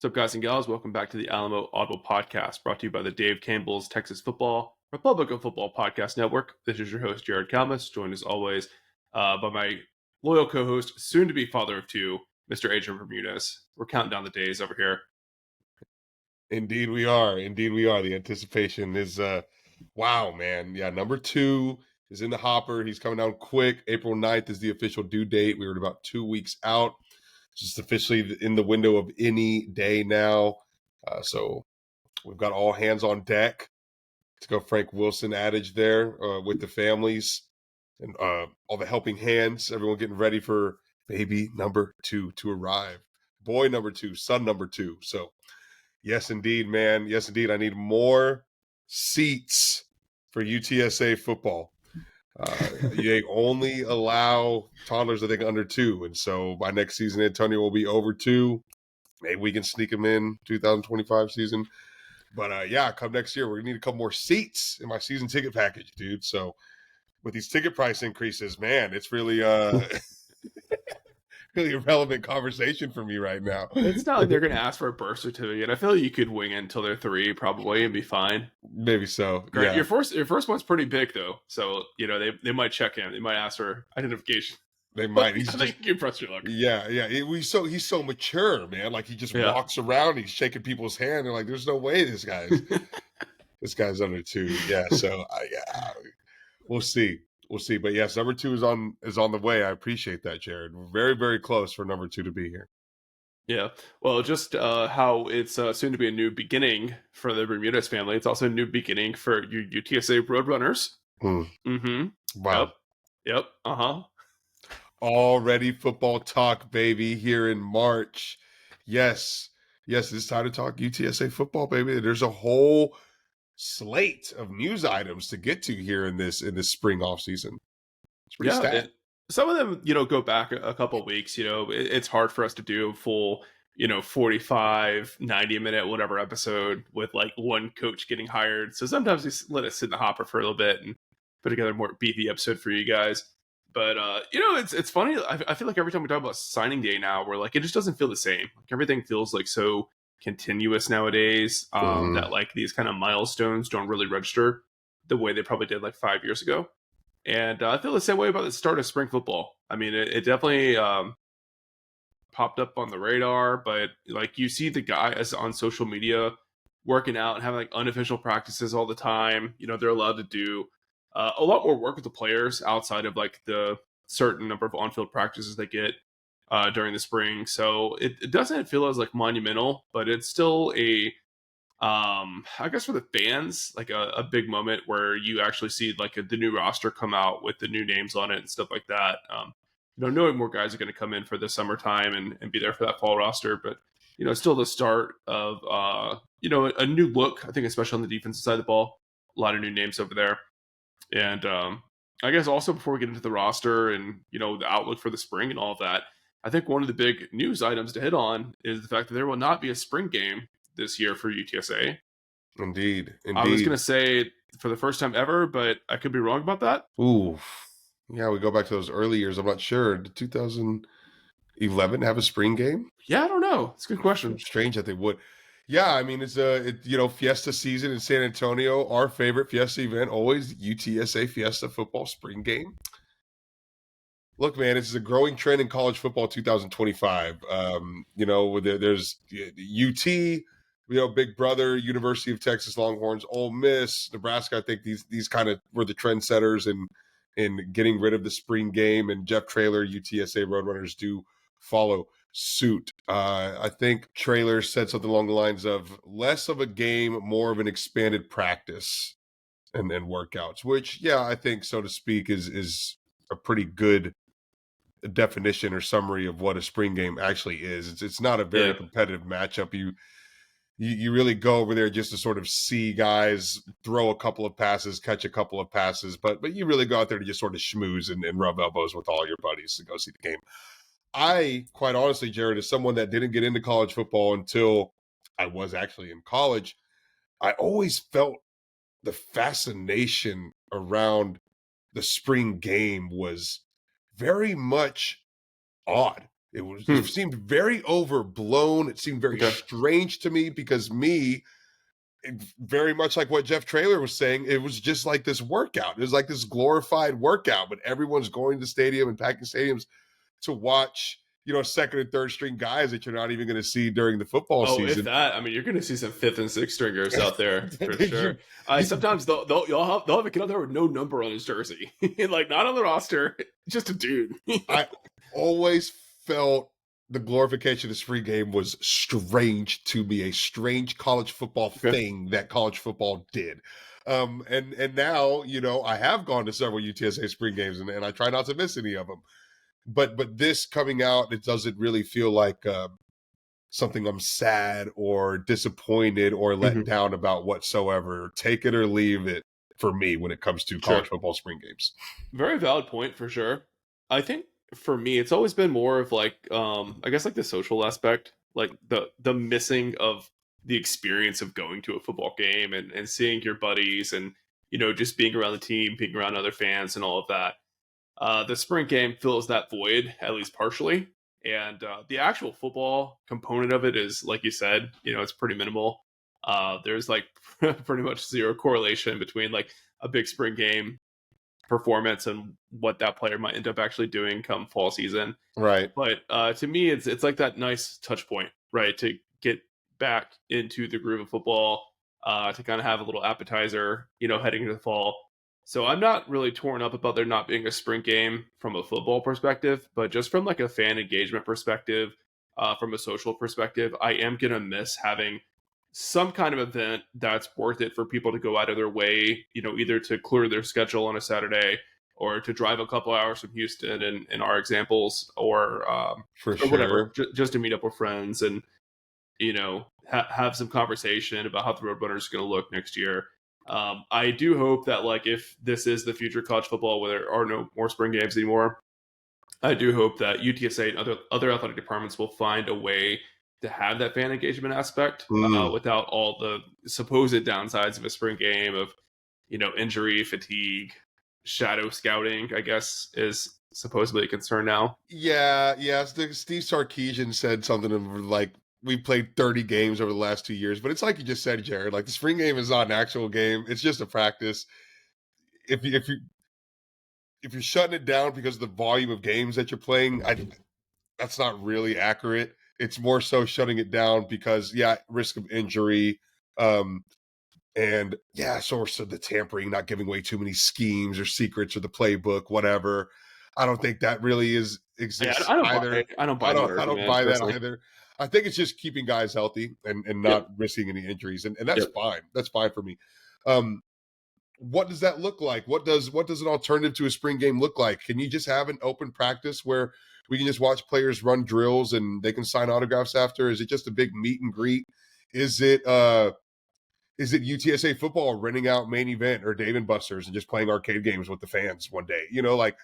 What's up, guys and gals? Welcome back to the Alamo Audible Podcast, brought to you by the Dave Campbell's Texas Football Republic of Football Podcast Network. This is your host, Jared Kalmus, joined as always by my loyal co-host, soon-to-be father of two, Mr. Adrian Bermudez. We're counting down the days over here. Indeed we are. Indeed we are. The anticipation is, wow, man. Yeah, number 2 is in the hopper. He's coming down quick. April 9th is the official due date. We were about 2 weeks out. Just officially in the window of any day now. So we've got all hands on deck to go Frank Wilson adage there with the families and all the helping hands. Everyone getting ready for baby number 2 to arrive. Boy number 2, son number 2. So yes, indeed, man. Yes, indeed. I need more seats for UTSA football. They only allow toddlers, I think, under 2. And so by next season, Antonio will be over 2. Maybe we can sneak him in 2025 season. But yeah, come next year, we're going to need a couple more seats in my season ticket package, dude. So with these ticket price increases, man, it's really really a relevant conversation for me right now. It's not like they're going to ask for a birth certificate. I feel like you could wing it until they're 3 probably and be fine. Maybe so. Great. Yeah. Your first one's pretty big though, so they might check in. They might ask for identification. They might. I think you press your luck. Yeah. He's so mature, man. Like he just walks around, he's shaking people's hand. They're like, "There's no way this guy's under 2." Yeah. So yeah, we'll see. But yes, number 2 is on the way. I appreciate that, Jared. We're very, very close for number 2 to be here. Yeah. Well, just how it's soon to be a new beginning for the Bermudez family. It's also a new beginning for UTSA Roadrunners. Mm. Wow. Yep. Already football talk, baby, here in March. Yes, it's time to talk UTSA football, baby. There's a whole slate of news items to get to here in this spring off season. It's pretty stacked. Some of them, go back a couple of weeks. It's hard for us to do a full, 45, 90-minute, whatever episode with like one coach getting hired. So sometimes we let it sit in the hopper for a little bit and put together a more beefy episode for you guys. But, it's funny. I feel like every time we talk about signing day now, we're like, it just doesn't feel the same. Like everything feels like so continuous nowadays that like these kind of milestones don't really register the way they probably did like 5 years ago. And I feel the same way about the start of spring football. I mean, it definitely popped up on the radar, but like you see the guys on social media working out and having like unofficial practices all the time. They're allowed to do a lot more work with the players outside of like the certain number of on-field practices they get during the spring. So it doesn't feel as like monumental, but it's still I guess for the fans, like a big moment where you actually see like the new roster come out with the new names on it and stuff like that. Knowing more guys are going to come in for the summertime and be there for that fall roster, but still the start of a new look. I think especially on the defensive side of the ball, a lot of new names over there. And I guess also before we get into the roster and the outlook for the spring and all of that, I think one of the big news items to hit on is the fact that there will not be a spring game this year for UTSA. Indeed. I was going to say for the first time ever, but I could be wrong about that. Ooh. Yeah, we go back to those early years. I'm not sure. Did 2011 have a spring game? Yeah, I don't know. It's a good question. Strange that they would. Yeah, I mean, it's Fiesta season in San Antonio. Our favorite Fiesta event, always UTSA Fiesta football spring game. Look, man, it's a growing trend in college football 2025. There's UT, Big Brother, University of Texas Longhorns, Ole Miss, Nebraska. I think these kind of were the trendsetters in getting rid of the spring game, and Jeff Traylor, UTSA Roadrunners do follow suit. I think Traylor said something along the lines of less of a game, more of an expanded practice and workouts, which, yeah, I think, so to speak, is a pretty good definition or summary of what a spring game actually is. It's not a very competitive matchup. You really go over there just to sort of see guys throw a couple of passes, catch a couple of passes, but you really go out there to just sort of schmooze and rub elbows with all your buddies to go see the game. I, quite honestly, Jared, as someone that didn't get into college football until I was actually in college, I always felt the fascination around the spring game was very much odd. It seemed very overblown. It seemed very Okay. strange to me because very much like what Jeff Traylor was saying, it was just like this workout. It was like this glorified workout, but everyone's going to the stadium and packing stadiums to watch, second and third string guys that you're not even going to see during the football Oh, if season. that, I mean, you're going to see some fifth and sixth stringers out there for sure. you, I you, sometimes they'll have a kid out there with no number on his jersey, like not on the roster, just a dude. I always felt the glorification of spring game was strange to me, a strange college football Okay. thing that college football did. And now, I have gone to several UTSA spring games and I try not to miss any of them. But this coming out, it doesn't really feel like something I'm sad or disappointed or let Hmm. down about whatsoever. Take it or leave it for me when it comes to college Sure. football spring games. Very valid point for sure. I think for me, it's always been more of like, I guess like the social aspect, like the missing of the experience of going to a football game and seeing your buddies and just being around the team, being around other fans and all of that. The sprint game fills that void at least partially, and the actual football component of it is, like you said, it's pretty minimal. There's like pretty much zero correlation between like a big spring game performance and what that player might end up actually doing come fall season. Right. But to me, it's like that nice touch point, right, to get back into the groove of football, to kind of have a little appetizer, heading into the fall. So I'm not really torn up about there not being a sprint game from a football perspective, but just from like a fan engagement perspective, from a social perspective, I am gonna miss having some kind of event that's worth it for people to go out of their way, either to clear their schedule on a Saturday or to drive a couple hours from Houston in our examples, For or whatever, sure. just to meet up with friends and have some conversation about how the Roadrunners are going to look next year. I do hope that like if this is the future of college football, where there are no more spring games anymore, I do hope that UTSA and other athletic departments will find a way to have that fan engagement aspect, Mm. without all the supposed downsides of a spring game of injury, fatigue, shadow scouting. I guess is supposedly a concern now. Yeah, yeah. Steve Sarkisian said something of like we played 30 games over the last 2 years, but it's like you just said, Jared. Like the spring game is not an actual game; it's just a practice. If you're shutting it down because of the volume of games that you're playing, that's not really accurate. It's more so shutting it down because risk of injury, um, and source of the tampering, not giving away too many schemes or secrets or the playbook, whatever. I don't think that really Yeah, exists I don't buy. either. I don't buy I that don't I don't argument buy that personally. either. I think it's just keeping guys healthy and Yep. not risking any injuries, and that's Yep. fine. That's fine for me. Um, what does that look like? What does an alternative to a spring game look like? Can you just have an open practice where we can just watch players run drills and they can sign autographs after? Is it just a big meet and greet? Is it UTSA football renting out main event or Dave and Buster's and just playing arcade games with the fans one day? Like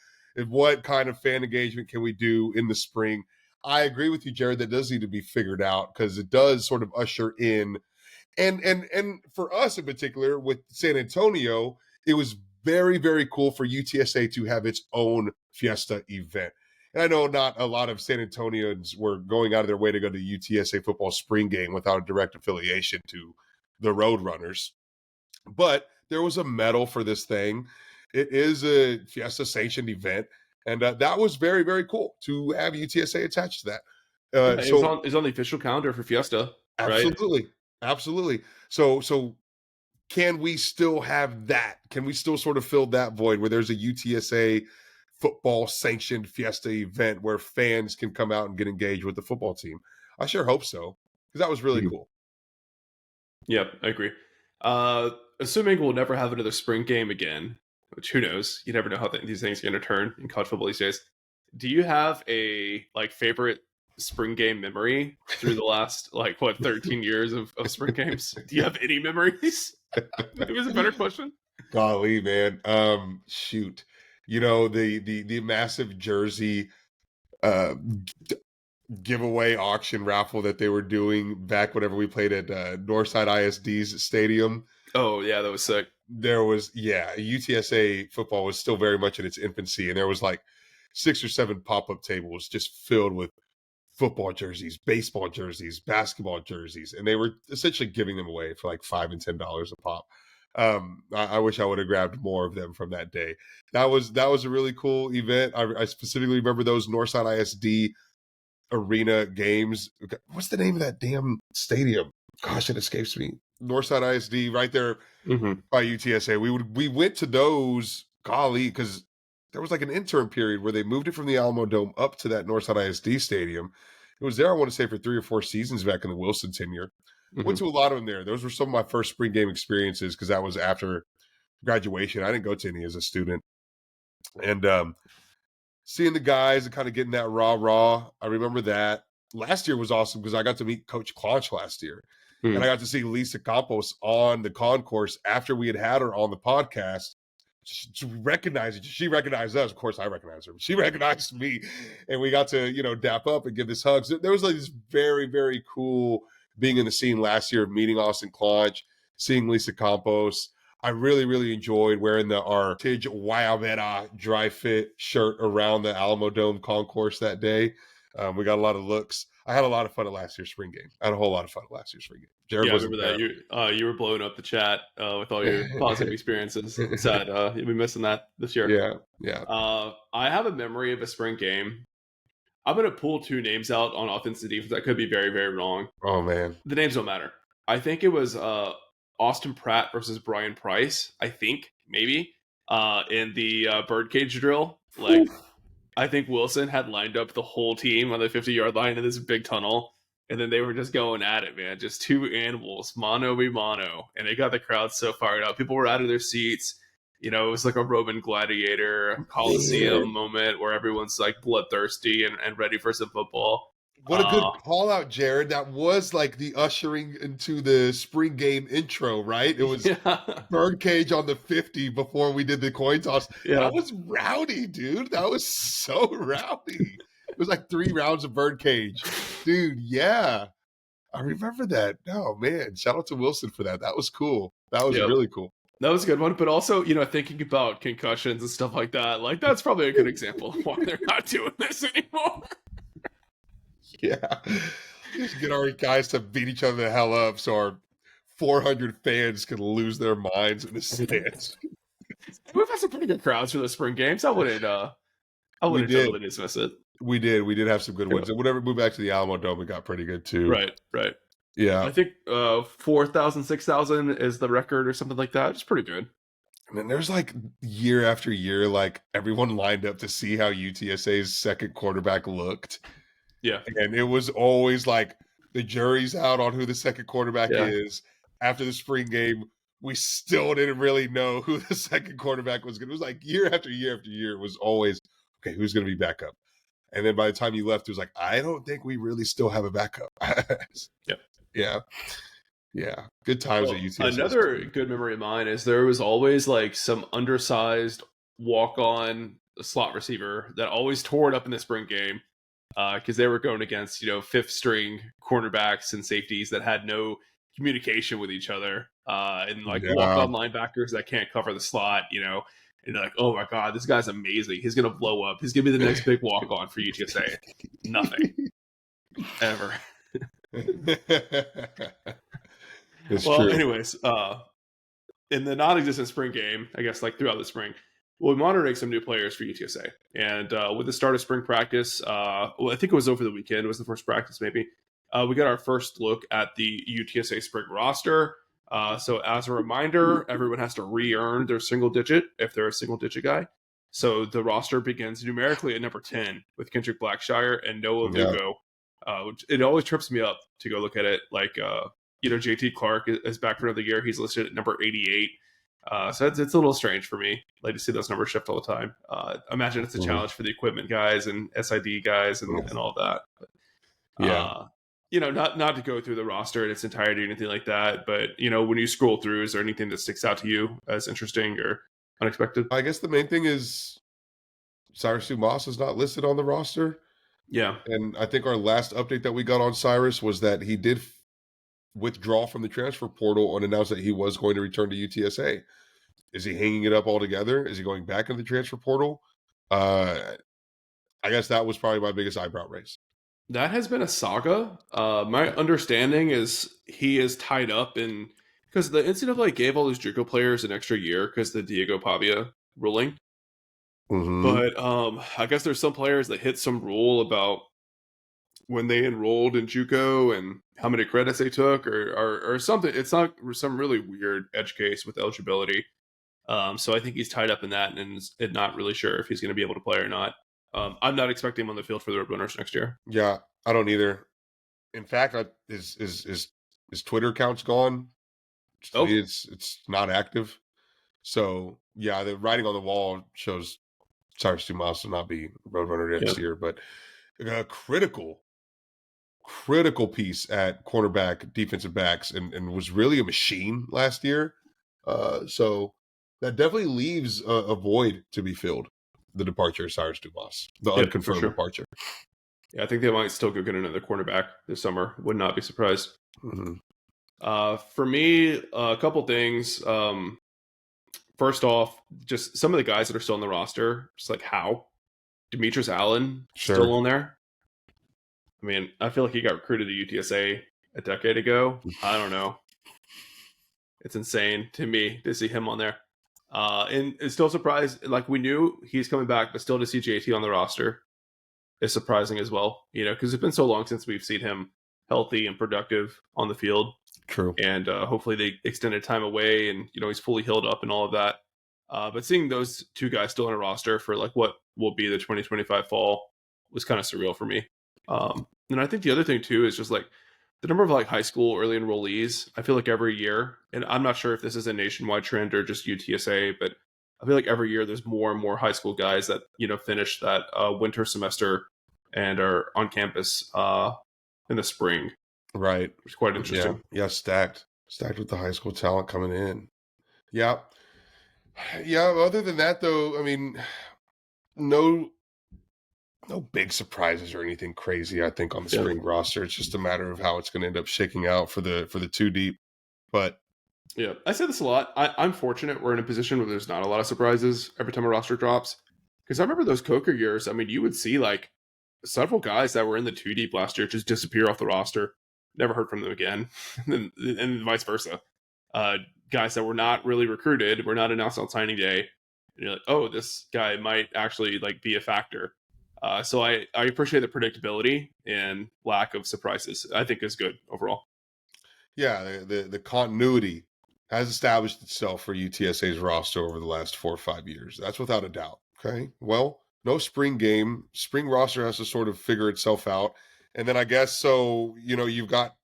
what kind of fan engagement can we do in the spring? I agree with you, Jared. That does need to be figured out because it does sort of usher in and for us in particular with San Antonio, it was very, very cool for UTSA to have its own fiesta event. And I know not a lot of San Antonians were going out of their way to go to UTSA football spring game without a direct affiliation to the Roadrunners, but there was a medal for this thing. It is a fiesta sanctioned event, and that was very, very cool to have UTSA attached to that. Yeah, it was So on it's on the official calendar for Fiesta, right? absolutely, absolutely. So can we still have that? Can we still sort of fill that void where there's a UTSA football sanctioned fiesta event where fans can come out and get engaged with the football team? I sure hope so because that was really Mhm. cool. Yep, I agree. Assuming we'll never have another spring game again, which who knows? You never know how these things are going to turn in college football these days. Do you have a like favorite spring game memory through the last like what 13 years of spring games? Do you have any memories? Maybe it's a better question. Golly, man. Shoot. The massive jersey uh giveaway auction raffle that they were doing back whenever we played at Northside ISD's stadium. Oh yeah, that was sick. There was UTSA football was still very much in its infancy, and there was like 6 or 7 pop-up tables just filled with football jerseys, baseball jerseys, basketball jerseys, and they were essentially giving them away for like $5 and $10 a pop. I wish I would have grabbed more of them from that day. That was a really cool event. I specifically remember those Northside ISD arena games. What's the name of that damn stadium? Gosh, it escapes me. Northside ISD, right there Mm-hmm. by UTSA. We went to those, golly, because there was like an interim period where they moved it from the Alamo Dome up to that Northside ISD stadium. It was there, I want to say, for 3 or 4 seasons back in the Wilson tenure. Went Mm-hmm. to a lot of them there. Those were some of my first spring game experiences because that was after graduation. I didn't go to any as a student. And seeing the guys and kind of getting that raw, I remember that. Last year was awesome because I got to meet Coach Claunch last year. And I got to see Lisa Campos on the concourse after we had her on the podcast. She recognized us. Of course, I recognized her. She recognized me, and we got to dap up and give this hugs. There was like this very, very cool being in the scene last year of meeting Austin Claunch, seeing Lisa Campos. I really, really enjoyed wearing our Tige Wayabera dry fit shirt around the Alamo Dome concourse that day. We got a lot of looks. I had a lot of fun at last year's spring game. I had a whole lot of fun at last year's spring game. Jared Yeah, I wasn't remember there. that you were blowing up the chat with all your positive experiences. Sad you'll be missing that this year. Yeah. I have a memory of a spring game. I'm gonna pull two names out on offense and defense. I could be very, very wrong. Oh man, The names don't matter. I think it was Austin Pratt versus Brian Price. I think maybe in the birdcage drill. Like I think Wilson had lined up the whole team on the 50-yard line in this big tunnel. And then they were just going at it, man. Just two animals, mano a mano. And it got the crowd so fired up. People were out of their seats. It was like a Roman gladiator Coliseum moment where everyone's like bloodthirsty and ready for some football. what a good call out, Jared. That was like the ushering into the spring game intro, right? It was Yeah. birdcage on the 50 before we did the coin toss. Yeah. That was rowdy, dude. That was so rowdy. It was like 3 rounds of birdcage. Dude, yeah. I remember that. Oh man, shout out to Wilson for that. That was cool. That was Yep. really cool. That was a good one. But also, thinking about concussions and stuff like that, like that's probably a good example of why they're not doing this anymore. Yeah. Just get our guys to beat each other the hell up so our 400 fans can lose their minds in the stands. We've had some pretty good crowds for the spring games. I wouldn't did. totally dismiss it. We did have some good ones. And whenever we moved back to the Alamo Dome, it got pretty good too. Right. Yeah. I think 4,000, 6,000 is the record or something like that. It's pretty good. And then there's like year after year, like everyone lined up to see how UTSA's second quarterback looked. Yeah. And it was always like the jury's out on who the second quarterback is. After the spring game, we still didn't really know who the second quarterback was going to. It was like year after year after year. It was always, okay, who's going to be backup? And then by the time you left, it was like, I don't think we really still have a backup. Yeah. Good times at UTSA. Another good memory of mine is there was always like some undersized walk-on slot receiver that always tore it up in the spring game because they were going against, fifth string cornerbacks and safeties that had no communication with each other and like walk-on linebackers that can't cover the slot, and they're like, oh my God, this guy's amazing. He's going to blow up. He's going to be the next big walk-on for UTSA. Nothing. Ever. It's true. Anyways, in the non-existent spring game, I guess like throughout the spring, we're monitoring some new players for UTSA. And with the start of spring practice, I think it was over the weekend. It was the first practice maybe. We got our first look at the UTSA spring roster. So as a reminder, everyone has to re-earn their single digit if they're a single digit guy. So the roster begins numerically at number 10 with Kendrick Blackshire and Noah Lugo. Which it always trips me up to go look at it. Like, JT Clark is back for another year. He's listed at number 88. So it's a little strange for me. Like to see those numbers shift all the time. Imagine it's a challenge for the equipment guys and SID guys and all that. But, not to go through the roster in its entirety or anything like that. But, when you scroll through, is there anything that sticks out to you as interesting or unexpected? I guess the main thing is Cyrus Moss is not listed on the roster. Yeah. And I think our last update that we got on Cyrus was that he did withdraw from the transfer portal and announced that he was going to return to UTSA. Is he hanging it up altogether? Is he going back into the transfer portal? I guess that was probably my biggest eyebrow raise. That has been a saga. My understanding is he is tied up in because the NCAA gave all those JUCO players an extra year because the Diego Pavia ruling. Hmm. But I guess there's some players that hit some rule about when they enrolled in JUCO and how many credits they took, or something. It's not some really weird edge case with eligibility. So I think he's tied up in that and is not really sure if he's going to be able to play or not. I'm not expecting him on the field for the Roadrunners next year. Yeah, I don't either. In fact, his Twitter account's gone. To me, Oh, it's not active. So yeah, the writing on the wall shows Cyrus Dumas will not be Roadrunner yeah, next year. But a critical piece at cornerback, defensive backs, and was really a machine last year. So that definitely leaves a void to be filled. The departure of Cyrus Dumas, the yeah, for unconfirmed sure. departure. Yeah, I think they might still go get another cornerback this summer. Would not be surprised. Hmm. For me, a couple things. First off, just some of the guys that are still on the roster, just like how Demetrius Allen still Sure. on there. I mean, I feel like he got recruited to UTSA a decade ago. I don't know. It's insane to me to see him on there. And it's still surprised. Like we knew he's coming back, but still to see JT on the roster is surprising as well. You know, because it's been so long since we've seen him healthy and productive on the field. True. And hopefully they extended time away and he's fully healed up and all of that. But seeing those two guys still on a roster for like what will be the 2025 fall was kind of surreal for me. And I think the other thing too is just like the number of like high school early enrollees. I feel like every year, and I'm not sure if this is a nationwide trend or just UTSA, but I feel like every year there's more and more high school guys that finish that winter semester and are on campus in the spring, Right. which is quite Yeah. interesting. Yeah. Stacked with the high school talent coming in. Yeah. Yeah. Other than that, though, I mean, no, no big surprises or anything crazy. I think on the Yeah. spring roster, it's just a matter of how it's going to end up shaking out for the two deep. But Yeah, I say this a lot. I'm fortunate we're in a position where there's not a lot of surprises every time a roster drops. Because I remember those Coker years. I mean, you would see like several guys that were in the two deep last year just disappear off the roster. Never heard from them again, and vice versa. Uh, Guys that were not really recruited, were not announced on signing day, and you're like, oh, this guy might actually like be a factor. So I appreciate the predictability and lack of surprises. I think is good overall. yeah, the continuity has established itself for UTSA's roster over the last 4 or 5 years. That's without a doubt. Okay. Well, no spring game. Spring roster has to sort of figure itself out. And then I guess so, you've got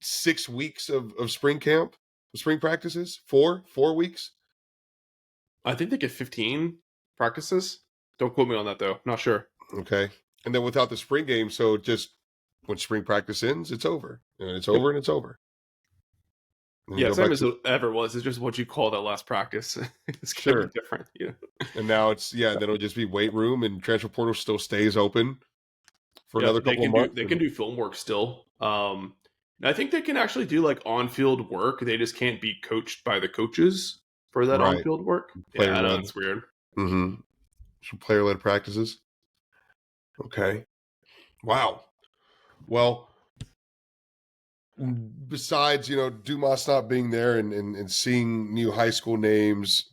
6 weeks of spring camp, spring practices, four weeks. I think they get 15 practices. Don't quote me on that though. Not sure. Okay. And then without the spring game, so just when spring practice ends, it's over. And it's Yep. over and it's over. And you Yeah, go same back as to it ever was. It's just what you call that last practice. It's gonna be sure. different. Yeah. And now then it'll just be weight room and transfer portal still stays open for Yep. another They couple of can do months. they can And do film work still. And I think they can actually do like on field work. They just can't be coached by the coaches for that on right. field work. Yeah, Player I know led. it's weird. Mm-hmm. Some player led practices. Okay. Wow. Well, besides, Dumas not being there and seeing new high school names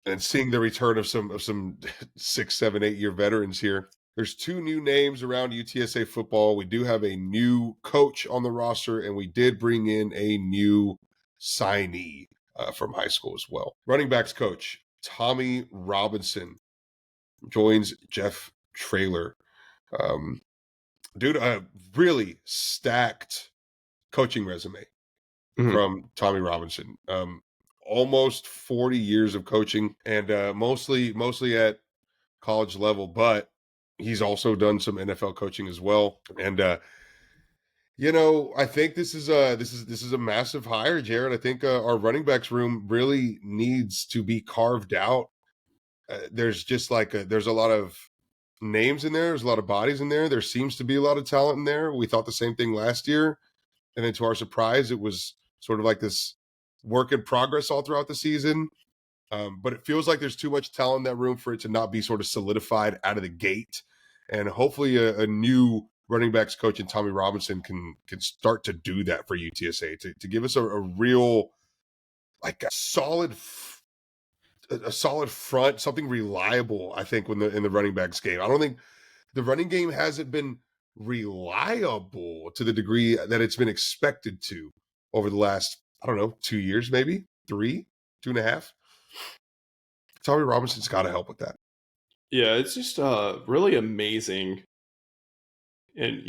and seeing the return of some 6, 7, 8 year veterans here. There's two new names around UTSA football. We do have a new coach on the roster, and we did bring in a new signee from high school as well. Running backs coach Tommy Robinson joins Jeff Traylor. Dude, a really stacked coaching resume Mhm. from Tommy Robinson. Almost 40 years of coaching, and mostly at college level, but he's also done some NFL coaching as well. And I think this is a massive hire, Jared. I think our running backs room really needs to be carved out. There's just there's a lot of names in there. There's a lot of bodies in there. There seems to be a lot of talent in there. We thought the same thing last year, and then to our surprise, it was sort of like this work in progress all throughout the season. But it feels like there's too much talent in that room for it to not be sort of solidified out of the gate. And hopefully a new running backs coach and Tommy Robinson can start to do that for UTSA to give us a real, like a solid front, something reliable. I think when in the running backs game, I don't think the running game hasn't been reliable to the degree that it's been expected to over the last, I don't know, 2 years, maybe 2.5. Tommy Robinson's got to help with that. Yeah, it's just really amazing. And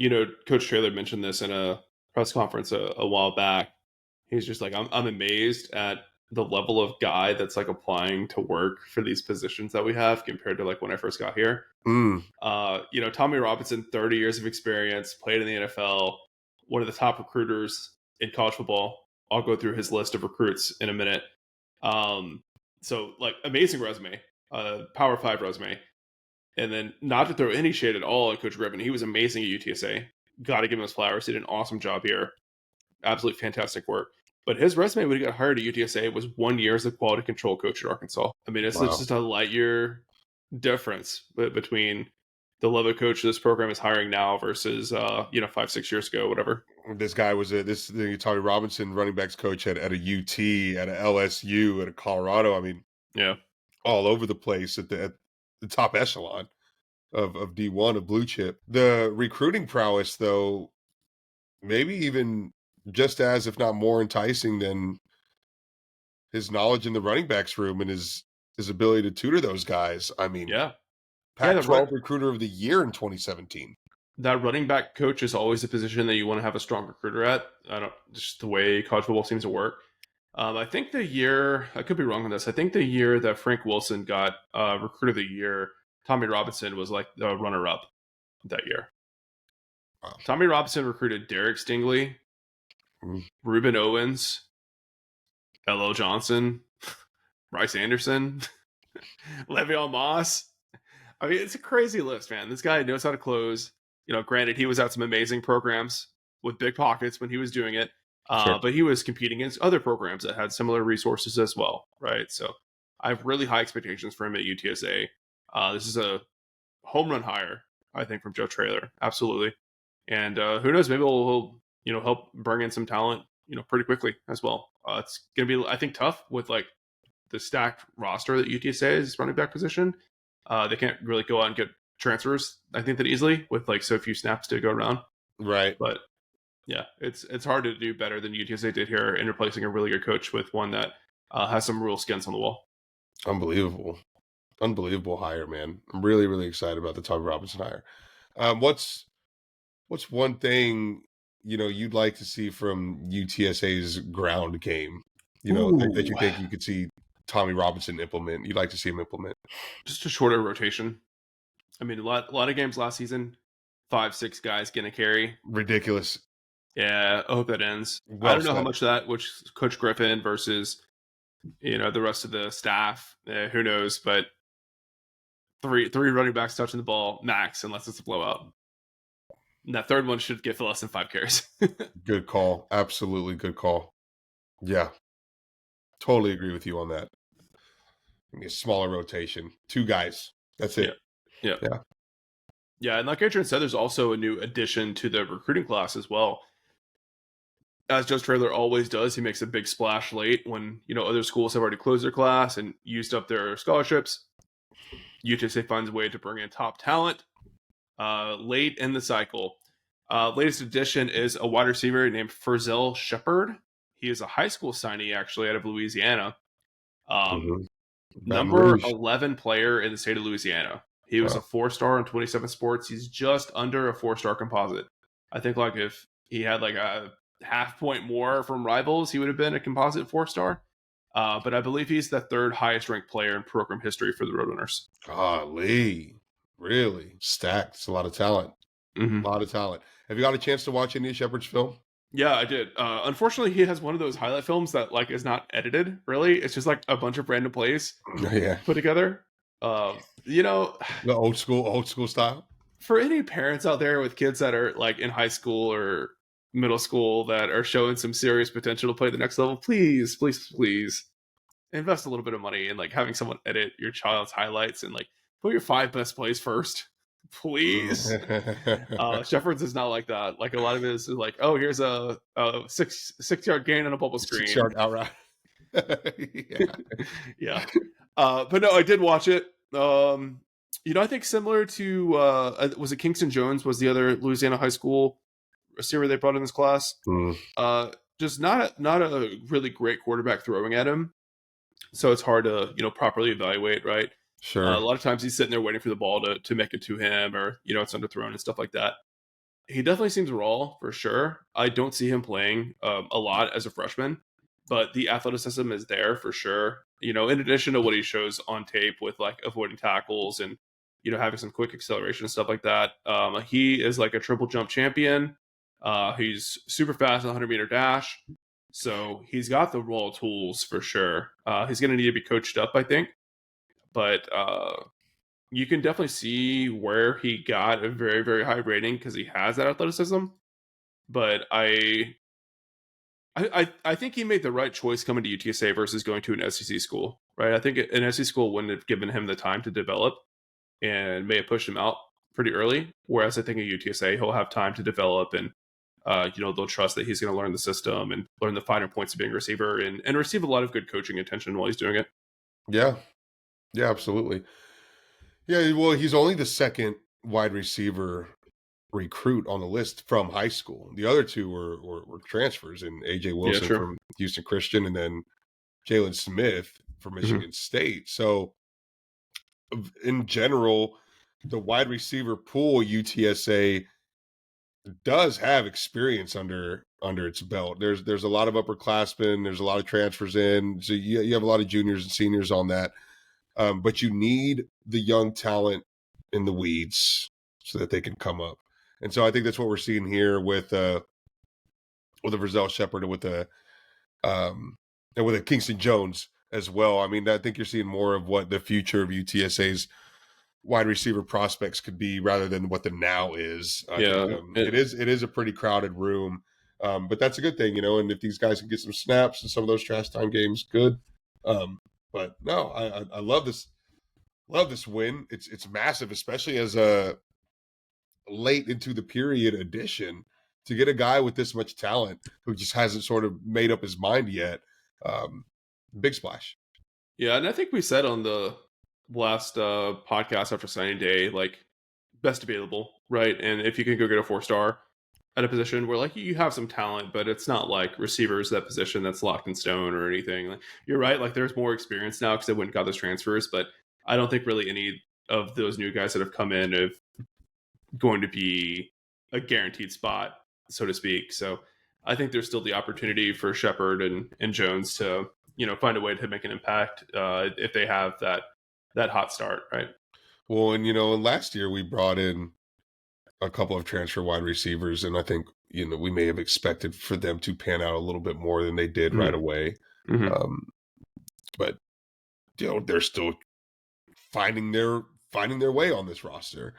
Coach Traylor mentioned this in a press conference a while back. He's just like, I'm amazed at the level of guy that's like applying to work for these positions that we have compared to like when I first got here. Mm, Tommy Robinson, 30 years of experience, played in the NFL, one of the top recruiters in college football. I'll go through his list of recruits in a minute. So like amazing resume, Power 5 resume. And then not to throw any shade at all at Coach Griffin, he was amazing at UTSA. Got to give him his flowers. He did an awesome job here. Absolutely fantastic work. But his resume when he got hired at UTSA was 1 year as a quality control coach at Arkansas. I mean, it's wow. just a light year difference between the level of coach this program is hiring now versus 5-6 years ago, whatever. This guy was Tommy Robinson, running backs coach at a UT, at a LSU, at a Colorado. I mean, Yeah, all over the place at the top echelon of D1 of blue chip. The recruiting prowess, though, maybe even just as, if not more, enticing than his knowledge in the running backs room and his ability to tutor those guys. I mean, yeah, yeah. Pac-12 Recruiter of the Year in 2017. That running back coach is always a position that you want to have a strong recruiter at. I don't just the way college football seems to work. I think the year I could be wrong on this. I think the year that Frank Wilson got recruiter of the year, Tommy Robinson was like the runner-up that year. Wow. Tommy Robinson recruited Derek Stingley, Reuben Owens, L.O. Johnson, Bryce Anderson, Le'Veon Moss. I mean, it's a crazy list, man. This guy knows how to close. Granted, he was at some amazing programs with big pockets when he was doing it, Sure. but he was competing against other programs that had similar resources as well, right? So I have really high expectations for him at UTSA. This is a home run hire, I think, from Joe Traylor. Absolutely. And who knows, maybe he'll help bring in some talent, pretty quickly as well. It's going to be, I think, tough with like the stacked roster that UTSA is running back position. They can't really go out and get transfers, I think, that easily with like so few snaps to go around. Right. But yeah, it's hard to do better than UTSA did here in replacing a really good coach with one that has some real skins on the wall. Unbelievable hire, man. I'm really, really excited about the Tommy Robinson hire. What's one thing you'd like to see from UTSA's ground game? That you Ooh, think you could see Tommy Robinson implement. You'd like to see him implement. just a shorter rotation. I mean, a lot of games last season, 5-6 guys getting a carry. Ridiculous. Yeah, I hope that ends. I Well don't know how said. much of that, which Coach Griffin versus the rest of the staff. Who knows? But three running backs touching the ball max, unless it's a blowout. And that third one should get for less than 5 carries. Good call. Absolutely good call. Yeah, totally agree with you on that. A smaller rotation, 2 guys. That's Yeah, it. yeah, Yeah. yeah. And like Adrian said, there's also a new addition to the recruiting class as well. As Joe Traylor always does, he makes a big splash late when other schools have already closed their class and used up their scholarships. UTSA finds a way to bring in top talent late in the cycle. Latest addition is a wide receiver named Ferzel Shepard. He is a high school signee actually out of Louisiana. Um, Mhm. Baton Number Rouge. 11 player in the state of Louisiana. He was a Wow. 4-star on 27 Sports. He's just under a 4-star composite. I think like if he had like a half point more from rivals, he would have been a composite 4-star. But I believe he's the third highest ranked player in program history for the Roadrunners. Golly. Really stacked. It's a lot of talent. Mm-hmm. A lot of talent. Have you got a chance to watch any of Shepard's film? Yeah, I did. Unfortunately, he has one of those highlight films that like is not edited. Really, it's just like a bunch of random plays Yeah. put together. Uh, you know, The old school style. for any parents out there with kids that are like in high school or middle school that are showing some serious potential to play the next level, please, please, please invest a little bit of money in like having someone edit your child's highlights and like put your 5 best plays first. please. Shepard's is not like that. Like a lot of it is like, oh, here's a 6 yard gain on a bubble 6 yard screen. outright. Yeah. Yeah. But no, I did watch it. I think similar to was it Kingston Jones was the other Louisiana high school receiver they brought in this class. Mm, Uh, just not a really great quarterback throwing at him, so it's hard to properly evaluate. Right. A sure. lot of times he's sitting there waiting for the ball to make it to him, or it's underthrown and stuff like that. He definitely seems raw for sure. I don't see him playing a lot as a freshman, but the athleticism is there for sure. In addition to what he shows on tape with like avoiding tackles and having some quick acceleration and stuff like that, he is like a triple jump champion. He's super fast on the 100-meter dash, so he's got the raw tools for sure. He's going to need to be coached up, I think, but you can definitely see where he got a very, very high rating because he has that athleticism. But I think he made the right choice coming to UTSA versus going to an SEC school, right? I think an SEC school wouldn't have given him the time to develop and may have pushed him out pretty early. Whereas I think at UTSA he'll have time to develop and they'll trust that he's going to learn the system and learn the finer points of being a receiver and receive a lot of good coaching attention while he's doing it. Yeah. Yeah, absolutely. Yeah, well, he's only the second wide receiver recruit on the list from high school. The other two were transfers, and AJ Yeah, Wilson sure. from Houston Christian, and then Jalen Smith from Hmm. Michigan State. So, in general, the wide receiver pool UTSA does have experience under its belt. There's a lot of upperclassmen. There's a lot of transfers in. So you have a lot of juniors and seniors on that. But you need the young talent in the weeds so that they can come up. And so I think that's what we're seeing here with a Verzell Shepard and with a Kingston Jones as well. I mean, I think you're seeing more of what the future of UTSA's wide receiver prospects could be rather than what the now is. I think Yeah. it is a pretty crowded room. But that's a good thing, and if these guys can get some snaps in some of those trash time games, good. But no, I love this win. It's massive, especially as a late into the period addition to get a guy with this much talent who just hasn't sort of made up his mind yet. Um, Big splash. Yeah, and I think we said on the last podcast after signing day, like best available, right? And if you can go get a 4-star at a position where like you have some talent, but it's not like receivers that position that's locked in stone or anything. Like, you're right, like there's more experience now because they went and got those transfers, but I don't think really any of those new guys that have come in have going to be a guaranteed spot, so to speak. So I think there's still the opportunity for Shepard and Jones to find a way to make an impact if they have that hot start, right? Well, and last year we brought in a couple of transfer wide receivers, and I think we may have expected for them to pan out a little bit more than they did right Mm-hmm. away. Mm-hmm. Um, but they're still finding their way on this roster.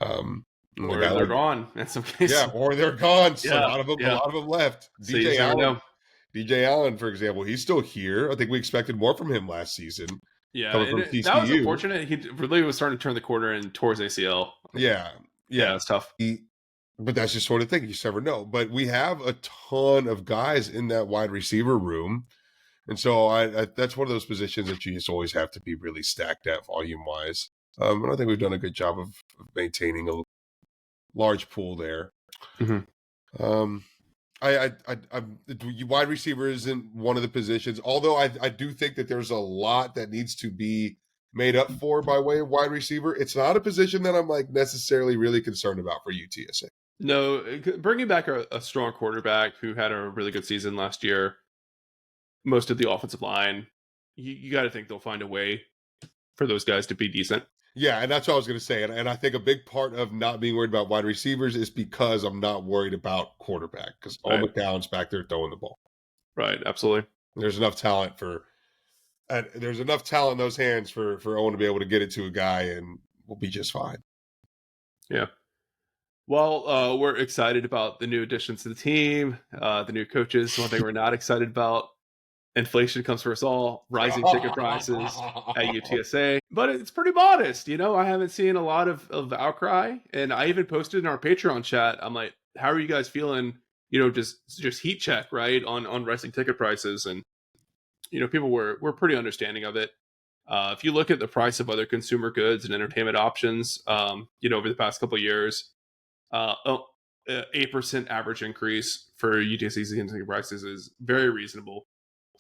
And a Or guy they're like gone in some yeah, cases. or they're gone. So a Yeah, lot of them, yeah. left. So you just never know. DJ Allen, for example, he's still here. I think we expected more from him last season, Yeah, coming and from that was TCU. unfortunate. He really was starting to turn the corner and tore his ACL. Yeah, Yeah, yeah. it's tough. But that's just sort of thing. You just never know. But we have a ton of guys in that wide receiver room. And so I that's one of those positions that you just always have to be really stacked at volume wise. And I think we've done a good job of maintaining a large pool there. Mm-hmm. Um, wide receiver isn't one of the positions, although I do think that there's a lot that needs to be made up for by way of wide receiver. It's not a position that I'm like necessarily really concerned about for UTSA. No, bringing back a strong quarterback who had a really good season last year, most of the offensive line, you got to think they'll find a way for those guys to be decent. Yeah, and that's what I was going to say. And I think a big part of not being worried about wide receivers is because I'm not worried about quarterback because Owen Right. McCown's back there throwing the ball. Right. Absolutely. There's enough talent there's enough talent in those hands for Owen to be able to get it to a guy and we'll be just fine. Yeah. Well, we're excited about the new additions to the team, the new coaches. One thing we're not excited about inflation comes for us all, rising ticket prices at UTSA, but it's pretty modest. I haven't seen a lot of outcry, and I even posted in our Patreon chat. I'm like, how are you guys feeling? Just heat check, right, on rising ticket prices, and people were pretty understanding of it. If you look at the price of other consumer goods and entertainment options, over the past couple of years, 8% average increase for UTSA season ticket prices is very reasonable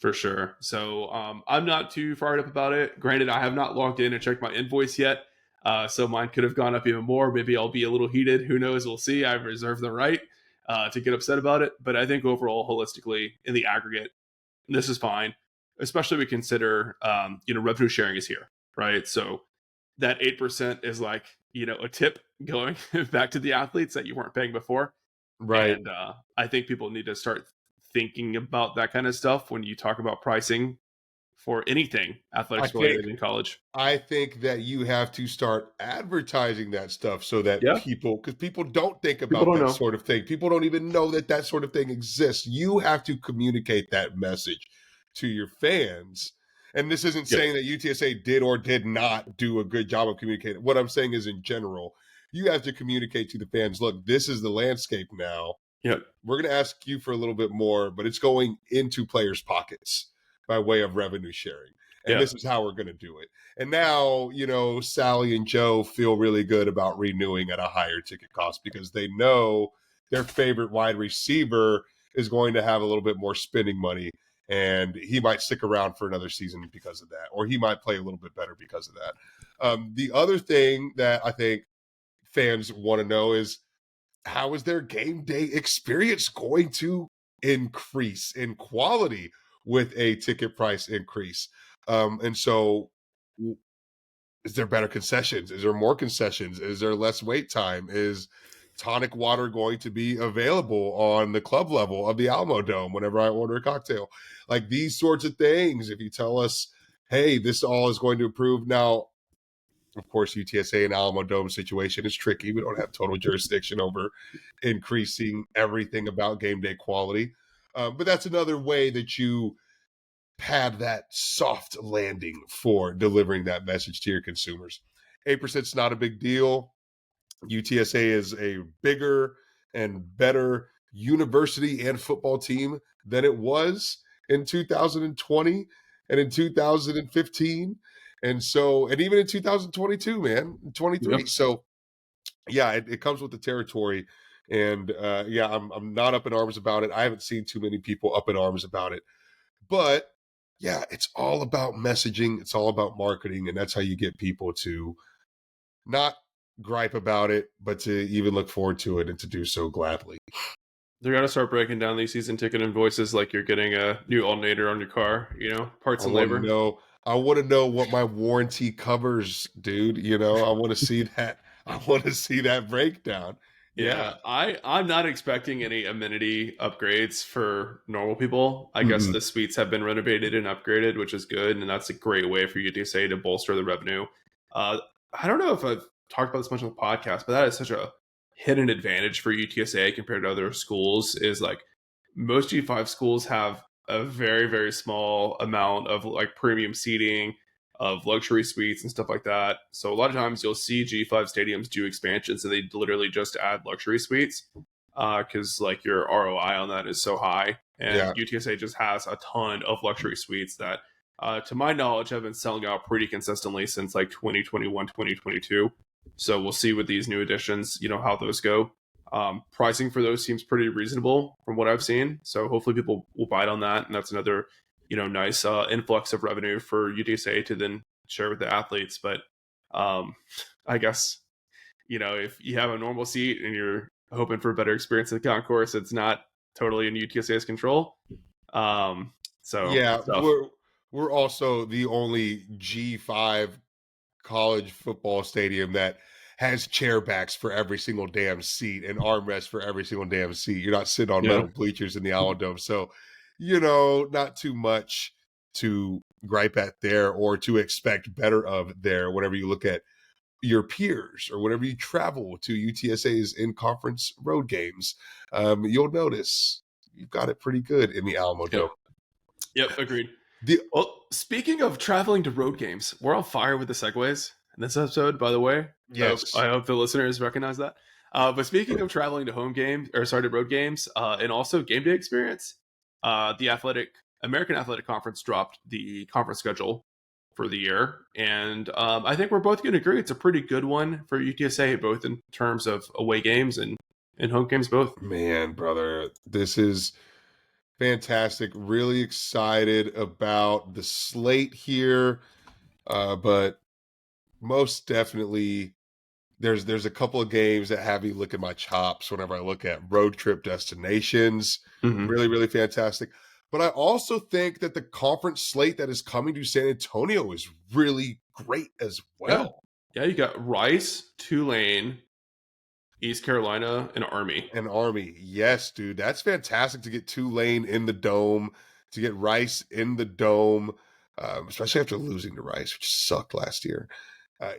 for sure. So I'm not too fired up about it. Granted, I have not logged in and checked my invoice yet. So mine could have gone up even more. Maybe I'll be a little heated. Who knows? We'll see. I reserve the right to get upset about it. But I think overall, holistically, in the aggregate, this is fine, especially we consider, revenue sharing is here, right? So that 8% is like, a tip going back to the athletes that you weren't paying before. Right. And I think people need to start thinking about that kind of stuff when you talk about pricing for anything I athletics think related in college. I think that you have to start advertising that stuff so that Yeah, because people don't think people about don't that know. sort of thing. People don't even know that that sort of thing exists. You have to communicate that message to your fans. And this isn't Yep, saying that UTSA did or did not do a good job of communicating. What I'm saying is, in general, you have to communicate to the fans, look, this is the landscape now. yep, We're going to ask you for a little bit more, but it's going into players' pockets by way of revenue sharing. And yeah, this is how we're going to do it. And now, Sally and Joe feel really good about renewing at a higher ticket cost because they know their favorite wide receiver is going to have a little bit more spending money and he might stick around for another season because of that, or he might play a little bit better because of that. The other thing that I think fans want to know is how is their game day experience going to increase in quality with a ticket price increase? And so, is there better concessions? Is there more concessions? Is there less wait time? Is tonic water going to be available on the club level of the Alamo Dome whenever I order a cocktail? Like these sorts of things, if you tell us, hey, this all is going to improve. Now, of course, UTSA and Alamo Dome situation is tricky. We don't have total jurisdiction over increasing everything about game day quality. But that's another way that you pad that soft landing for delivering that message to your consumers. 8% is not a big deal. UTSA is a bigger and better university and football team than it was in 2020 and in 2015. And even in 2022, man, 23. yep. So, yeah, it comes with the territory. And yeah, I'm not up in arms about it. I haven't seen too many people up in arms about it. But yeah, it's all about messaging, it's all about marketing. And that's how you get people to not gripe about it, but to even look forward to it and to do so gladly. They're gonna start breaking down these season ticket invoices like you're getting a new alternator on your car. I Parts and want to labor. know. I want to know what my warranty covers, dude. I want to see that. I want to see that breakdown. Yeah. Yeah, I'm not expecting any amenity upgrades for normal people. I guess Mm-mm. the suites have been renovated and upgraded, which is good, and that's a great way for UTSA to bolster the revenue. Uh, I don't know if I've talked about this much on the podcast, but that is such a hidden advantage for UTSA compared to other schools. Is like most G5 schools have a very very small amount of like premium seating, of luxury suites and stuff like that. So a lot of times you'll see G5 stadiums do expansions and they literally just add luxury suites because like your ROI on that is so high. And Yeah. UTSA just has a ton of luxury suites that, to my knowledge, have been selling out pretty consistently since like 2021, 2022. So we'll see with these new additions, how those go. Pricing for those seems pretty reasonable from what I've seen. So hopefully people will bite on that. And that's another nice influx of revenue for UTSA to then share with the athletes. But I guess, if you have a normal seat and you're hoping for a better experience at the concourse, it's not totally in UTSA's control. So Yeah. it's tough. We're also the only G5 college football stadium that has chair backs for every single damn seat and armrests for every single damn seat. You're not sitting on Yeah. metal bleachers in the Alamo Dome. So, not too much to gripe at there or to expect better of there whenever you look at your peers or whenever you travel to UTSA's in conference road games. You'll notice you've got it pretty good in the Alamo Yeah. Dome. Yep, agreed. The Well, speaking of traveling to road games, we're on fire with the segues in this episode, by the way. yes, I hope the listeners recognize that. But speaking of traveling to home games, or sorry, to road games, and also game day experience, the American Athletic Conference dropped the conference schedule for the year. And I think we're both going to agree it's a pretty good one for UTSA, both in terms of away games and home games, both. man, brother, this is fantastic. Really excited about the slate here, but most definitely there's a couple of games that have me licking my chops whenever I look at road trip destinations. Mm-hmm. Really, really fantastic. But I also think that the conference slate that is coming to San Antonio is really great as Yeah. well. Yeah, you got Rice, Tulane, East Carolina, and Army. And Army, yes, dude, that's fantastic to get Tulane in the dome, to get Rice in the dome, especially after losing to Rice, which sucked last year.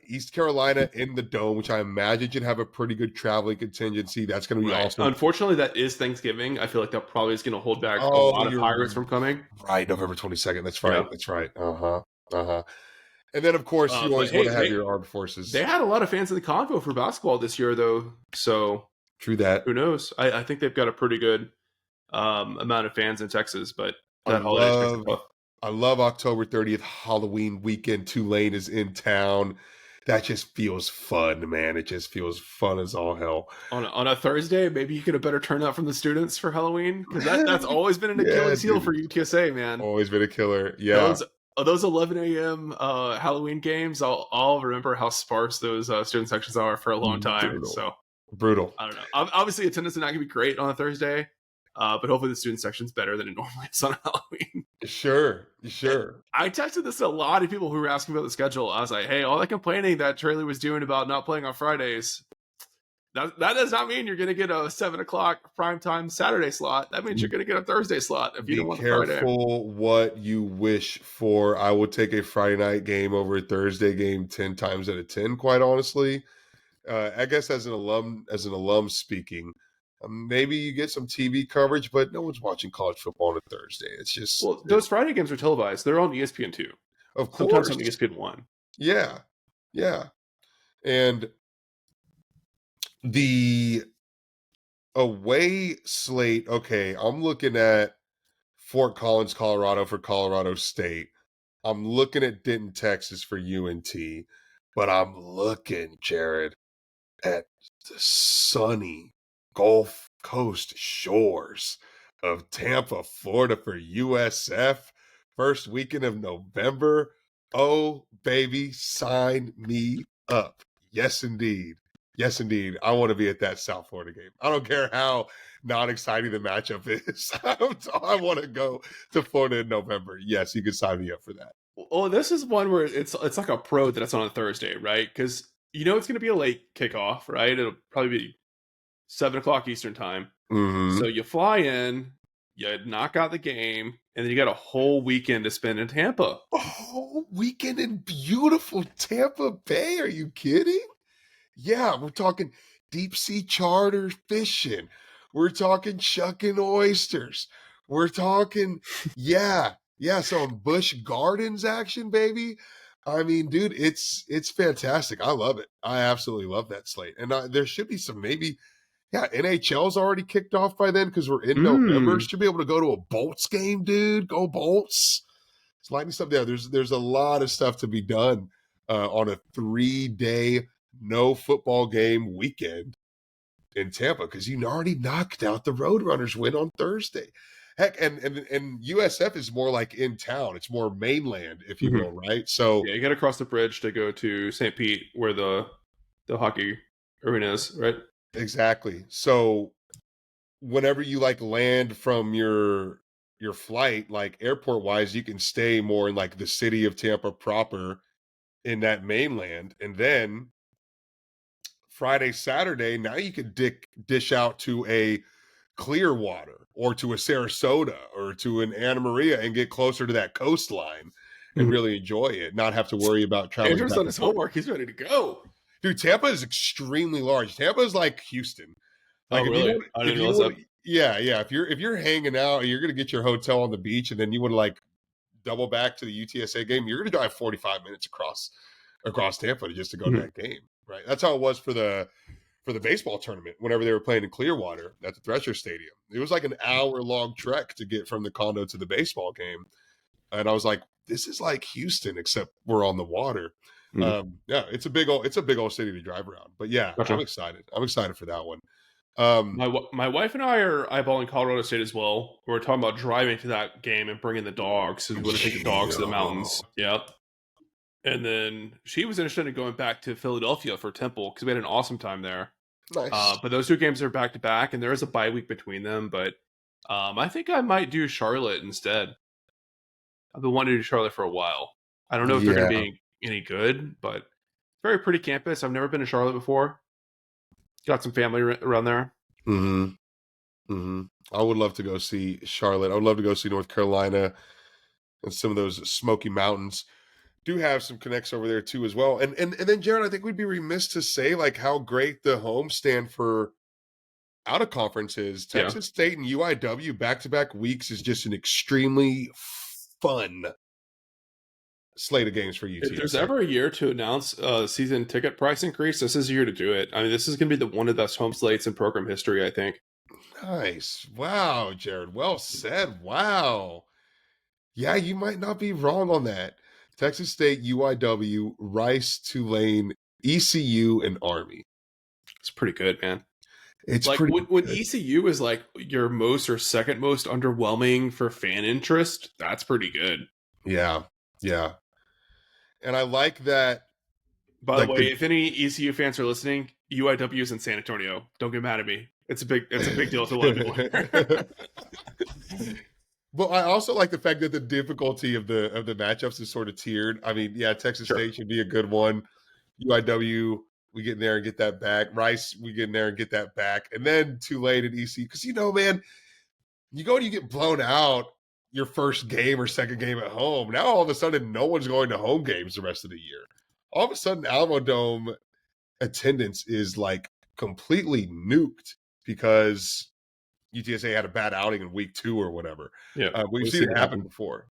East Carolina in the dome, which I imagine should have a pretty good traveling contingency. That's going to be Right. also. Unfortunately, that is Thanksgiving. I feel like that probably is going to hold back a Oh, lot of you're hires from coming. right, November 22nd. That's right. Yeah. That's right. Uh huh. Uh huh. And then, of course, you But always want hey, to have your armed they forces. had a lot of fans in the convo for basketball this year, though. So True that. who knows? I think they've got a pretty good amount of fans in Texas, but I that holiday makes it love tough. I love October 30th, Halloween weekend. Tulane is in town. That just feels fun, man. It just feels fun as all hell. On a Thursday, maybe you get a better turnout from the students for Halloween because that's always been an Yeah, Achilles heel dude. for UTSA, man. Always been a killer. Yeah. Those 11 a.m. Halloween games, I'll remember how sparse those student sections are for a long time. Brutal. So Brutal. I don't know. Obviously, attendance is not going to be great on a Thursday, but hopefully the student section's better than it normally is on Halloween. Sure. Sure. I texted this to a lot of people who were asking about the schedule. I was like, hey, all that complaining that Traylor was doing about not playing on Fridays, that does not mean you're going to get a 7 o'clock primetime Saturday slot. That means you're going to get a Thursday slot if you Be don't want the Friday. careful what you wish for. I would take a Friday night game over a Thursday game 10 times out of 10, quite honestly. I guess as an alum speaking, maybe you get some TV coverage, but no one's watching college football on a Thursday. It's just, Well, those Friday games are televised. They're on ESPN2. of Sometimes course, on ESPN1. yeah, yeah. And the away slate, okay, I'm looking at Fort Collins, Colorado for Colorado State. I'm looking at Denton, Texas for UNT, but I'm looking, Jared, at the sunny Gulf Coast shores of Tampa, Florida for USF. First weekend of November. Oh, baby, sign me up. Yes, indeed. Yes, indeed. I want to be at that South Florida game. I don't care how not exciting the matchup is. I want to go to Florida in November. Yes, you can sign me up for that. Well, this is one where it's like a pro that it's on a Thursday, right? Because you know it's going to be a late kickoff, right? It'll probably be 7 o'clock Eastern time. Mm-hmm. So you fly in, you knock out the game, and then you got a whole weekend to spend in Tampa. Oh, weekend in beautiful Tampa Bay. Are you kidding? Yeah, we're talking deep sea charter fishing. We're talking shucking oysters. We're talking, yeah, some Busch Gardens action, baby. I mean, dude, it's fantastic. I love it. I absolutely love that slate. And there should be some maybe, yeah, NHL's already kicked off by then because we're in November. Should be able to go to a Bolts game, dude. Go Bolts. It's lightning stuff there. There's a lot of stuff to be done on a 3-day no football game weekend in Tampa because you already knocked out the Roadrunners win on Thursday. Heck, and USF is more like in town. It's more mainland, if you will, right? So Yeah, you got to cross the bridge to go to St. Pete, where the hockey arena is, right? exactly. So whenever you like land from your flight, like airport wise, you can stay more in like the city of Tampa proper in that mainland, and then Friday, Saturday, now you can dish out to a Clearwater or to a Sarasota or to an Anna Maria and get closer to that coastline and really enjoy it. Not have to worry about traveling Andrew's back done and his forth. homework. He's ready to go. Dude, Tampa is extremely large. Tampa is like Houston. Oh, Like really? I if didn't you realize want, that. Yeah, yeah. If you're hanging out, and you're gonna get your hotel on the beach, and then you would like double back to the UTSA game. You're gonna drive 45 minutes across Tampa just to go to Mhm. that game, right? That's how it was for the baseball tournament whenever they were playing in Clearwater at the Thresher Stadium. It was like an hour long trek to get from the condo to the baseball game, and I was like, this is like Houston, except we're on the water. Mhm. Yeah, it's a big old city to drive around. But yeah, I'm Gotcha. excited. I'm excited for that one. Um, My wife and I are eyeballing Colorado State as well. We're talking about driving to that game and bringing the dogs because we want to take the dogs to the yo, mountains. Yep. And then she was interested in going back to Philadelphia for Temple because we had an awesome time there. nice. But those two games are back to back, and there is a bye week between them. But I think I might do Charlotte instead. I've been wanting to do Charlotte for a while. I don't know if they're going to Yeah. be any good, but very pretty campus. I've never been to Charlotte before. Got some family around there. Hmm. Hmm. I would love to go see Charlotte. I would love to go see North Carolina and some of those Smoky Mountains. Do have some connects over there too as well. And then Jared, I think we'd be remiss to say like how great the home stand for out of conference is. Yeah. Texas State and UIW back to back weeks is just an extremely fun slate of games for If there's UTSA. ever a year to announce a season ticket price increase, this is the year to do it. I mean, this is going to be one of the best home slates in program history, I think. Nice. Wow, Jared. Well said. Wow. Yeah, you might not be wrong on that. Texas State, UIW, Rice, Tulane, ECU, and Army. It's pretty good, man. It's Like pretty when good. ECU is like your most or second most underwhelming for fan interest, that's pretty good. Yeah. Yeah. And I like that, By the like way, the if any ECU fans are listening, UIW is in San Antonio. Don't get mad at me. It's a big deal to a lot of people here. But I also like the fact that the difficulty of the matchups is sort of tiered. I mean, yeah, Texas Sure. State should be a good one. UIW, we get in there and get that back. Rice, we get in there and get that back. And then Tulane and EC. Because man, you go and you get blown out your first game or second game at home. Now all of a sudden, no one's going to home games the rest of the year. All of a sudden, Alamo Dome attendance is like completely nuked because UTSA had a bad outing in week 2 or whatever. Yeah, We've we've seen seen it it happen happen. before.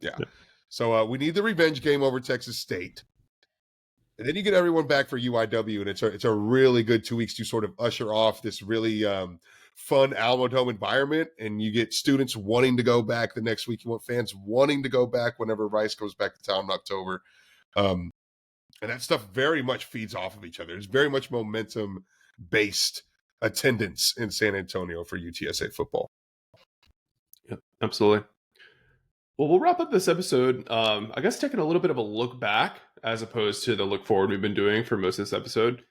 Yeah. Yeah. So we need the revenge game over Texas State. And then you get everyone back for UIW, and it's a really good 2 weeks to sort of usher off this really fun Alamo Dome environment. And you get students wanting to go back the next week. You want fans wanting to go back whenever Rice goes back to town in October. Um, and that stuff very much feeds off of each other. It's very much momentum based attendance in San Antonio for UTSA football. Yep, absolutely. Well, we'll wrap up this episode. I guess taking a little bit of a look back as opposed to the look forward we've been doing for most of this episode.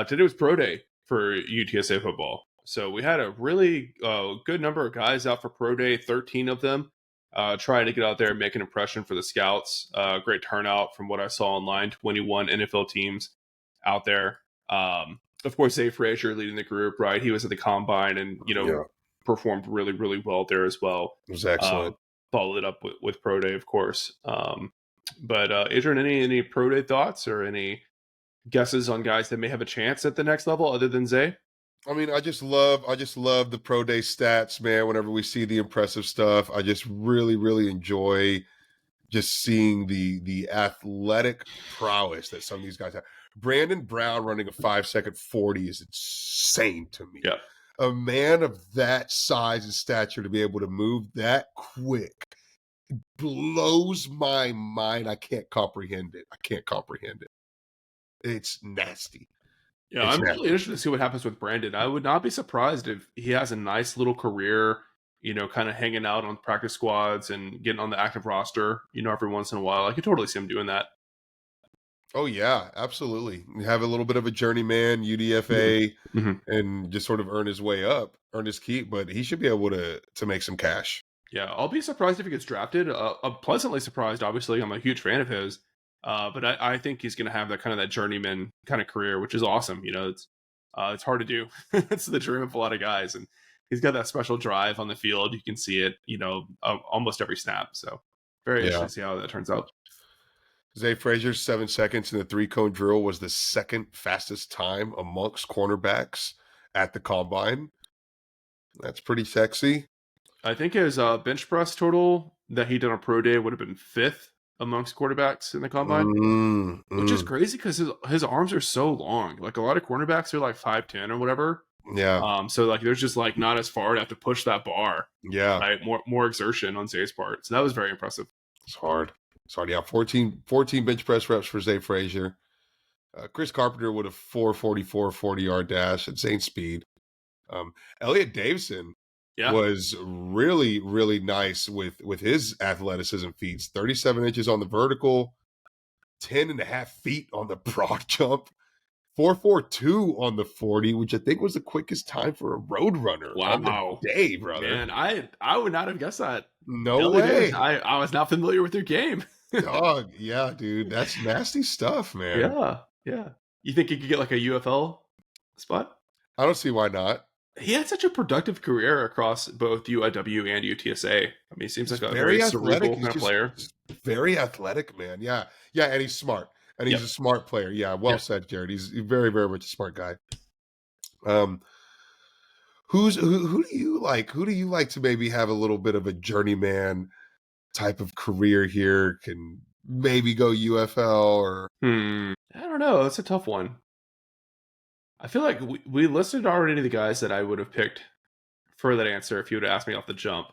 Today was pro day for UTSA football. So we had a really good number of guys out for pro day, 13 of them, trying to get out there and make an impression for the scouts. Great turnout from what I saw online, 21 NFL teams out there. Of course, Zay Frazier leading the group, right? He was at the combine and, Yeah, performed really, really well there as well. it was Uh, excellent. Followed it up with pro day, of course. But Adrian, any pro day thoughts or any guesses on guys that may have a chance at the next level other than Zay? I mean, I just love the pro day stats, man. Whenever we see the impressive stuff, I just really, really enjoy just seeing the athletic prowess that some of these guys have. Brandon Brown running a 5-second 40 is insane to me. Yeah, A man of that size and stature to be able to move that quick blows my mind. I can't comprehend it. I can't comprehend it. It's nasty. yeah. It's I'm really nasty. interested to see what happens with Brandon. I would not be surprised if he has a nice little career. Kind of hanging out on practice squads and getting on the active roster. Every once in a while, I could totally see him doing that. Oh yeah, absolutely. Have a little bit of a journeyman, Mhm. UDFA, Mhm. and just sort of earn his way up, earn his keep. But he should be able to make some cash. Yeah, I'll be surprised if he gets drafted. I'm pleasantly surprised. Obviously, I'm a huge fan of his, but I think he's going to have that journeyman kind of career, which is awesome. It's hard to do. It's the dream of a lot of guys, and he's got that special drive on the field. You can see it, almost every snap. So very interesting Yeah. to see how that turns out. Zay Frazier's 7 seconds in the 3-cone drill was the second fastest time amongst cornerbacks at the combine. That's pretty sexy. I think his bench press total that he did on pro day would have been 5th amongst quarterbacks in the combine, Mm, which is mm, crazy because his arms are so long. Like a lot of cornerbacks are like 5'10" or whatever. yeah, So like there's just like not as far to have to push that bar, yeah. right? More exertion on Zay's part. So that was very impressive. It's hard. It's hard. Yeah, 14 bench press reps for Zay Frazier. Chris Carpenter would have 444 40-yard dash, insane speed. Elliot Davidson Yeah. was really, really nice with his athleticism feats. 37 inches on the vertical, 10.5 feet on the broad jump, 442 on the 40, which I think was the quickest time for a Roadrunner on the Wow. day, brother. Man, I would not have guessed that. No Ellie Davis, way. I was not familiar with your game. Dog, yeah, dude. That's nasty stuff, man. Yeah. Yeah. You think he could get like a UFL spot? I don't see why not. He had such a productive career across both UIW and UTSA. I mean, he seems He's like a very very athletic. cerebral He's kind of player. just very athletic, man. Yeah. Yeah, and he's smart. And he's Yep. a smart player. Yeah, well Yeah. said, Jared. He's very, very much a smart guy. Um, who do you like? Who do you like to maybe have a little bit of a journeyman type of career here? Can maybe go UFL or I don't know. That's a tough one. I feel like we listed already the guys that I would have picked for that answer if you would have asked me off the jump.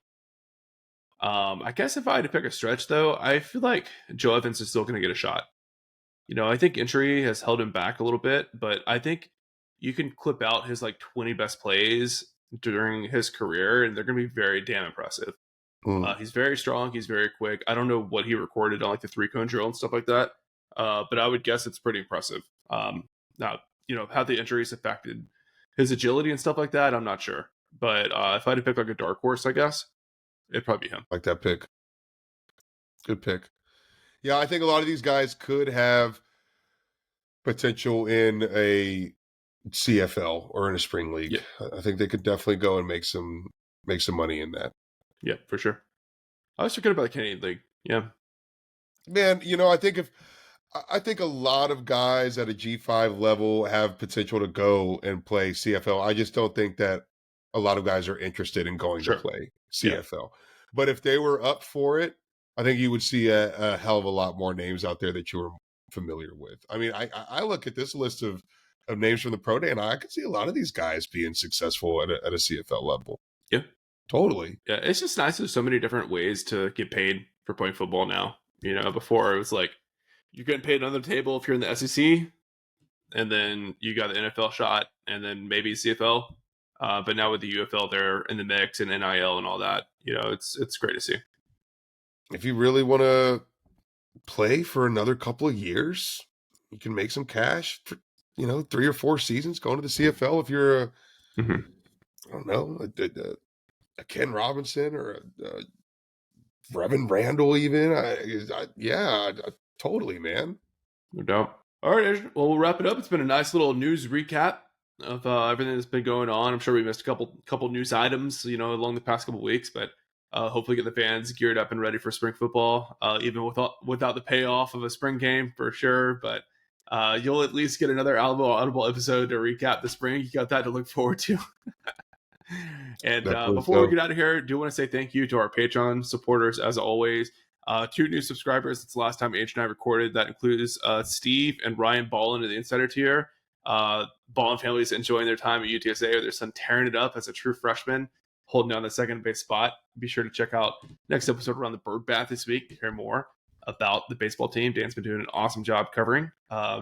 I guess if I had to pick a stretch, though, I feel like Joe Evans is still going to get a shot. You know, I think injury has held him back a little bit, but I think you can clip out his like 20 best plays during his career, and they're going to be very damn impressive. mm, He's very strong. He's very quick. I don't know what he recorded on like the 3-cone drill and stuff like that, but I would guess it's pretty impressive. Now, you know, how the injuries affected his agility and stuff like that, I'm not sure. But if I had to pick like a dark horse, I guess it'd probably be him. like that pick? Good pick. Yeah, I think a lot of these guys could have potential in a CFL or in a spring league. Yeah, I think they could definitely go and make some money in that. yeah, for sure. I always forget about the Canadian League. Yeah, Man, I think a lot of guys at a G5 level have potential to go and play CFL. I just don't think that a lot of guys are interested in going to sure. play Yeah, CFL. But if they were up for it, I think you would see a hell of a lot more names out there that you were familiar with. I mean, I look at this list of names from the pro day, and I could see a lot of these guys being successful at a CFL level. yeah, Totally. yeah. It's just nice. There's so many different ways to get paid for playing football now. You know, before it was like you're getting paid under the table if you're in the SEC, and then you got the NFL shot, and then maybe CFL. But now with the UFL, they're in the mix and NIL and all that. You know, it's great to see. If you really want to play for another couple of years, you can make some cash for 3 or 4 seasons going to the CFL. If you're Mm-hmm. I don't know, a Ken Robinson or a Brevin Randall, even. Yeah, totally, man. No doubt. All right, Andrew. Well, we'll wrap it up. It's been a nice little news recap of everything that's been going on. I'm sure we missed a couple news items, you know, along the past couple weeks, but hopefully get the fans geared up and ready for spring football, even without the payoff of a spring game for sure. But you'll at least get another Audible episode to recap the spring. You got that to look forward to. And Definitely before we so. get out of here, I do want to say thank you to our Patreon supporters as always. 2 new subscribers. It's the last time H and I recorded. That includes Steve and Ryan Ballin of the Insider tier. Ballin family is enjoying their time at UTSA with their son tearing it up as a true freshman, holding down the second base spot. Be sure to check out next episode around the bird bath this week to hear more about the baseball team. Dan's been doing an awesome job covering,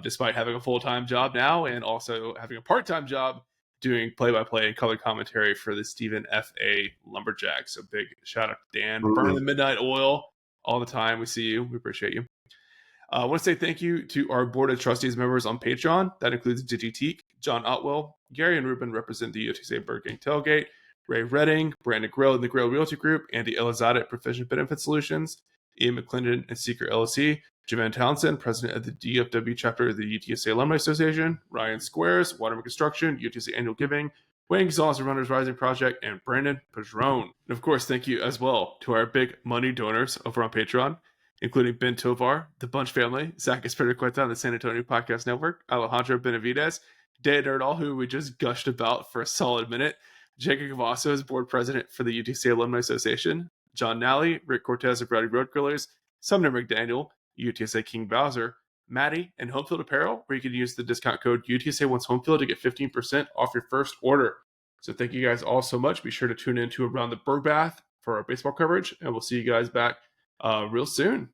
despite having a full-time job now and also having a part-time job doing play-by-play and color commentary for the Stephen F.A. Lumberjacks. So big shout out to Dan. Burning Mm, the midnight oil all the time. We see you. We appreciate you. I want to say thank you to our board of trustees members on Patreon. That includes Digiteek, John Otwell, Gary and Ruben represent the UTSA Bird Gang Tailgate, Ray Redding, Brandon Grill and the Grill Realty Group, Andy Elizada at Proficient Benefit Solutions, Ian McClendon and Seeker LLC, Javan Townsend, president of the DFW chapter of the UTSA Alumni Association, Ryan Squares, Waterman Construction, UTSA Annual Giving, Wayne Gonzalez and Runners Rising Project, and Brandon Padron. And of course, thank you as well to our big money donors over on Patreon, including Ben Tovar, the Bunch family, Zach Espiricueta on the San Antonio Podcast Network, Alejandro Benavides, Dan Erdal, who we just gushed about for a solid minute, Jacob Cavasso is board president for the UTSA Alumni Association. John Nally, Rick Cortez of Rowdy Road Grillers, Sumner McDaniel, UTSA King Bowser, Maddie, and Homefield Apparel, where you can use the discount code UTSA Wants Homefield to get 15% off your first order. So thank you guys all so much. Be sure to tune in to Around the Birdbath for our baseball coverage, and we'll see you guys back real soon.